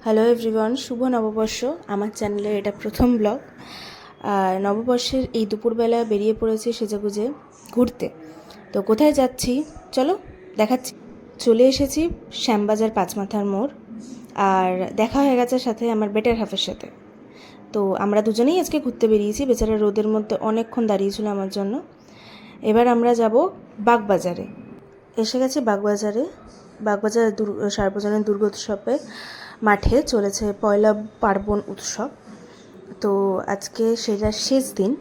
Hello everyone, শুভ নববর্ষ। আমার চ্যানেলে এটা প্রথম ব্লগ। আর নববর্ষের এই দুপুরবেলা বেরিয়ে পড়েছি সেজেগুজে ঘুরতে। তো কোথায় যাচ্ছি চলো দেখাচ্ছি। চলে এসেছি শ্যামবাজার পাঁচমাথার মোড়, আর দেখা হয়ে গেছে সাথে আমার বেটার হাফের সাথে। তো আমরা দুজনেই আজকে ঘুরতে বেরিয়েছি। বেচারা রোদের মধ্যে অনেকক্ষণ দাঁড়িয়েছিল আমার জন্য। এবার আমরা যাব বাগবাজারে। এসে গেছি বাগবাজারে। বাগবাজার সার্বজনীন দুর্গোৎসবের মাঠে চলেছে পয়লা পার্বণ উৎসব। তো আজকে সেটা শেষ দিন,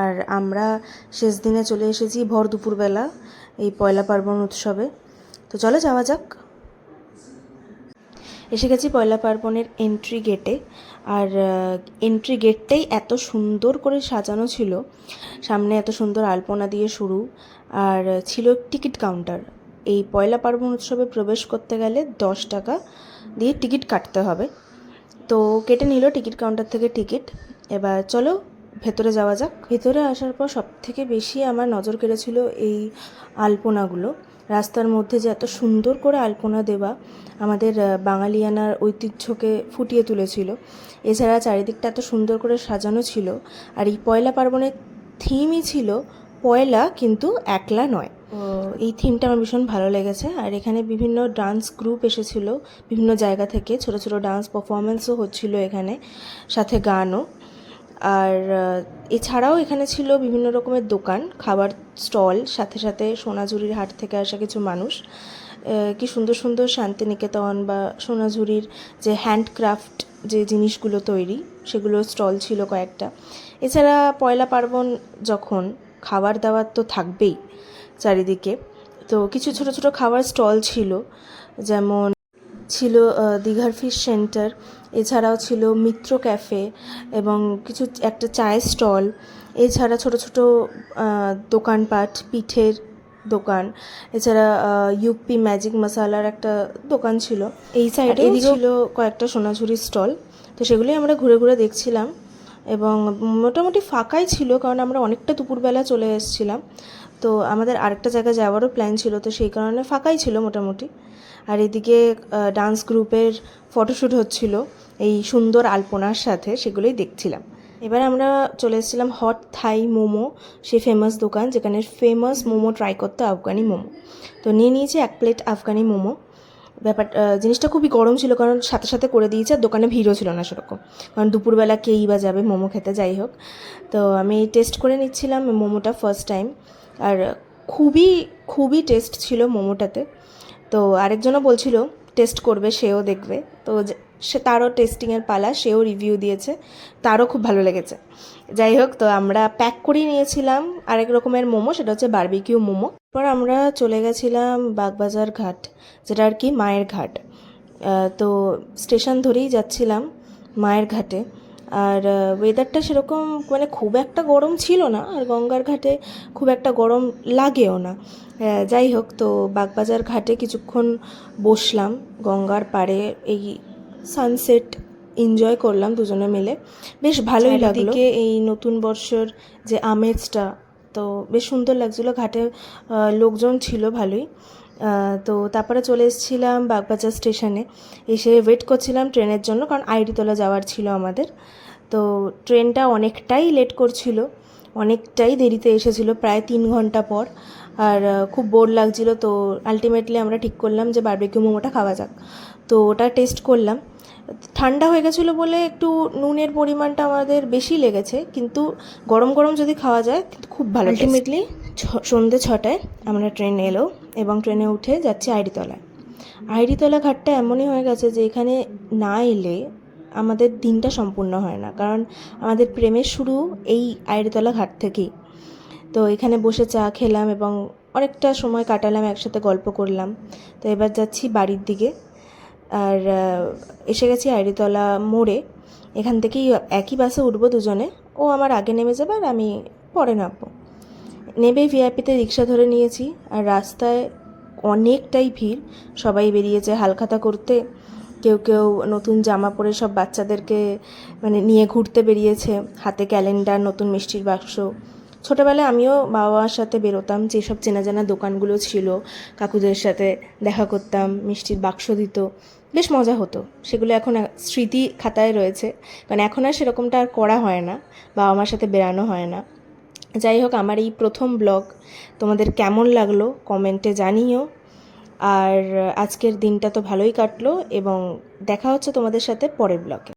আর আমরা শেষ দিনে চলে এসেছি ভর দুপুরবেলা এই পয়লা পার্বণ উৎসবে। তো চলো যাওয়া যাক। এসে গেছি পয়লা পার্বণের এন্ট্রি গেটে। আর এন্ট্রি গেটটাই এত সুন্দর করে সাজানো ছিল, সামনে এত সুন্দর আলপনা দিয়ে শুরু, আর ছিল টিকিট কাউন্টার। এই পয়লা পার্বণ উৎসবে প্রবেশ করতে গেলে 10 টাকা দিয়ে টিকিট কাটতে হবে। তো কেটে নিল টিকিট কাউন্টার থেকে টিকিট। এবার চলো ভেতরে যাওয়া যাক। ভেতরে আসার পর সবথেকে বেশি আমার নজর কেড়েছিল এই আলপনাগুলো। রাস্তার মধ্যে যে এত সুন্দর করে আলপনা দেওয়া আমাদের বাঙালিয়ানার ঐতিহ্যকে ফুটিয়ে তুলেছিল। এছাড়া চারিদিকটা এত সুন্দর করে সাজানো ছিল। আর এই পয়লা পার্বণের থিমই ছিল পয়লা কিন্তু একলা নয়। এই থিমটা আমার ভীষণ ভালো লেগেছে। আর এখানে বিভিন্ন ডান্স গ্রুপ এসেছিল বিভিন্ন জায়গা থেকে, ছোট ছোট ডান্স পারফরমেন্সও হচ্ছিল এখানে, সাথে গানও। আর এছাড়াও এখানে ছিল বিভিন্ন রকমের দোকান, খাবার স্টল, সাথে সাথে সোনাঝুরির হাট থেকে আসা কিছু মানুষ। কি সুন্দর সুন্দর শান্তিনিকেতন বা সোনাঝুরির যে হ্যান্ডক্রাফট যে জিনিসগুলো তৈরি, সেগুলো স্টল ছিল কয়েকটা। এছাড়া পয়লা পার্বণ যখন, খাবার দাবার তো থাকবেই চারিদিকে। তো কিছু ছোট ছোট খাবার স্টল ছিল, যেমন ছিল দীঘার ফিশ সেন্টার, এছাড়াও ছিল মিত্র ক্যাফে এবং কিছু একটা চায়ের স্টল। এছাড়া ছোট ছোট দোকানপাট, পিঠের দোকান। এছাড়া ইউপি ম্যাজিক মশালার একটা দোকান ছিল এই সাইডে। এদিকে ছিল কয়েকটা সোনাঝুরির স্টল। তো সেগুলোই আমরা ঘুরে ঘুরে দেখছিলাম এবং মোটামুটি ফাঁকাই ছিল, কারণ আমরা অনেকটা দুপুরবেলা চলে এসেছিলাম। তো আমাদের আরেকটা জায়গায় যাওয়ারও প্ল্যান ছিল, তো সেই কারণে ফাঁকাই ছিল মোটামুটি। আর এদিকে ডান্স গ্রুপের ফটোশ্যুট হচ্ছিল এই সুন্দর আলপনার সাথে, সেগুলোই দেখছিলাম। এবার আমরা চলে এসেছিলাম হট থাই মোমো, সেই ফেমাস দোকান যেখানে ফেমাস মোমো ট্রাই করতে, আফগানি মোমো। তো নিয়ে নিয়েছি 1 প্লেট আফগানি মোমো। জিনিসটা খুবই গরম ছিল, কারণ সাথে সাথে করে দিয়েছে, আর দোকানে ভিড়ও ছিল না সেরকম, কারণ দুপুরবেলা কেই বা যাবে মোমো খেতে। যাই হোক, তো আমি টেস্ট করে নিচ্ছিলাম মোমোটা ফার্স্ট টাইম। আর খুবই খুবই টেস্ট ছিল মোমোটাতে। তো আরেকজনও বলছিল টেস্ট করবে, সেও দেখবে। তো সে তারও টেস্টিংয়ের পালা, সেও রিভিউ দিয়েছে, তারও খুব ভালো লেগেছে। যাই হোক, তো আমরা প্যাক করেই নিয়েছিলাম আরেক রকমের মোমো, সেটা হচ্ছে বারবিকিউ মোমো। এরপর আমরা চলে গেছিলাম বাগবাজার ঘাট, যেটা আর কি মায়ের ঘাট। তো স্টেশন ধরেই যাচ্ছিলাম মায়ের ঘাটে। আর ওয়েদারটা সেরকম মানে খুব একটা গরম ছিল না, আর গঙ্গার ঘাটে খুব একটা গরম লাগেও না। যাই হোক, তো বাগবাজার ঘাটে কিছুক্ষণ বসলাম গঙ্গার পাড়ে, এই সানসেট এনজয় করলাম দুজনে মিলে, বেশ ভালোই লাগলো। এই নতুন বর্ষর যে আমেজটা, তো বেশ সুন্দর লাগছিলো। ঘাটে লোকজন ছিল ভালোই। তো তারপরে চলে এসেছিলাম বাগবাজার স্টেশনে। এসে ওয়েট করছিলাম ট্রেনের জন্য, কারণ আইডিতলা যাওয়ার ছিল আমাদের। তো ট্রেনটা অনেকটাই লেট করছিল, অনেকটাই দেরিতে এসেছিলো, প্রায় 3 ঘন্টা পর। আর খুব বোর লাগছিল। তো আলটিমেটলি আমরা ঠিক করলাম যে বারবিকিউ মোমোটা খাওয়া যাক। তো ওটা টেস্ট করলাম। ঠান্ডা হয়ে গেছিলো বলে একটু নুনের পরিমাণটা আমাদের বেশি লেগেছে, কিন্তু গরম গরম যদি খাওয়া যায় কিন্তু খুব ভালো। আলটিমেটলি সন্ধ্যে 6টায় আমরা ট্রেন এলো এবং ট্রেনে উঠে যাচ্ছি আইডিতলায়। আইডিতলা ঘাটটা এমনই হয়ে গেছে যে এখানে না এলে আমাদের দিনটা সম্পূর্ণ হয় না, কারণ আমাদের প্রেমের শুরু এই আইডিতলা ঘাট থেকেই। তো এখানে বসে চা খেলাম এবং অনেকটা সময় কাটালাম, একসাথে গল্প করলাম। তো এবার যাচ্ছি বাড়ির দিকে। আর এসে গেছি আইডিতলা মোড়ে। এখান থেকেই একই বাসে উঠবো দুজনে, ও আমার আগে নেমে যাবে আর আমি পরে নামবো। নেবে ভিআইপিতে রিক্সা ধরে নিয়েছি। আর রাস্তায় অনেকটাই ভিড়, সবাই বেরিয়েছে হালখাতা করতে। কেউ কেউ নতুন জামা পরে সব বাচ্চাদেরকে মানে নিয়ে ঘুরতে বেরিয়েছে, হাতে ক্যালেন্ডার, নতুন মিষ্টির বাক্স। ছোটোবেলায় আমিও বাবা মার সাথে বেরোতাম, যেসব চেনা জানা দোকানগুলো ছিল কাকুদের সাথে দেখা করতাম, মিষ্টির বাক্স দিত। বেশ মজা হতো। সেগুলো এখন স্মৃতি খাতায় রয়েছে, কারণ এখন আর সেরকমটা আর করা হয় না, বাবা মার সাথে বেরানো হয় না। যাই হোক, আমার এই প্রথম ব্লগ তোমাদের কেমন লাগলো কমেন্টে জানিও। আর আজকের দিনটা তো ভালোই কাটলো, এবং দেখা হচ্ছে তোমাদের সাথে পরের ব্লগে।